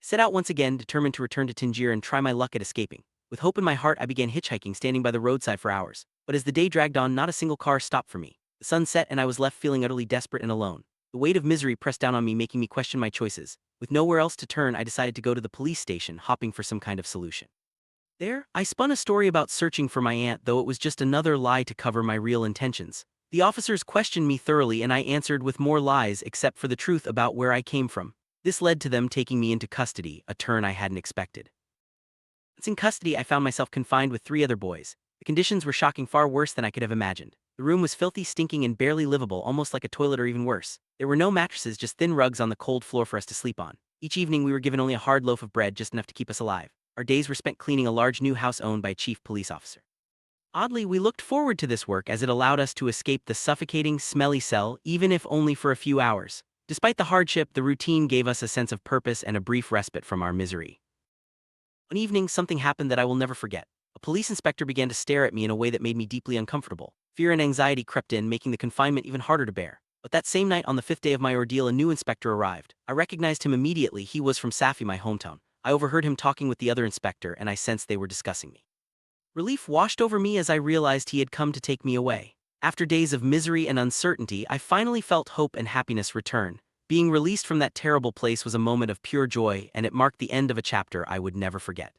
Set out once again, determined to return to Tangier and try my luck at escaping. With hope in my heart, I began hitchhiking, standing by the roadside for hours. But as the day dragged on, not a single car stopped for me. The sun set and I was left feeling utterly desperate and alone. The weight of misery pressed down on me, making me question my choices. With nowhere else to turn, I decided to go to the police station, hoping for some kind of solution. There, I spun a story about searching for my aunt, though it was just another lie to cover my real intentions. The officers questioned me thoroughly and I answered with more lies except for the truth about where I came from. This led to them taking me into custody, a turn I hadn't expected. Once in custody, I found myself confined with 3 other boys. The conditions were shocking, far worse than I could have imagined. The room was filthy, stinking, and barely livable, almost like a toilet or even worse. There were no mattresses, just thin rugs on the cold floor for us to sleep on. Each evening we were given only a hard loaf of bread, just enough to keep us alive. Our days were spent cleaning a large new house owned by a chief police officer. Oddly, we looked forward to this work as it allowed us to escape the suffocating, smelly cell, even if only for a few hours. Despite the hardship, the routine gave us a sense of purpose and a brief respite from our misery. One evening, something happened that I will never forget. A police inspector began to stare at me in a way that made me deeply uncomfortable. Fear and anxiety crept in, making the confinement even harder to bear. But that same night, on the 5th day of my ordeal, a new inspector arrived. I recognized him immediately. He was from Safi, my hometown. I overheard him talking with the other inspector, and I sensed they were discussing me. Relief washed over me as I realized he had come to take me away. After days of misery and uncertainty, I finally felt hope and happiness return. Being released from that terrible place was a moment of pure joy, and it marked the end of a chapter I would never forget.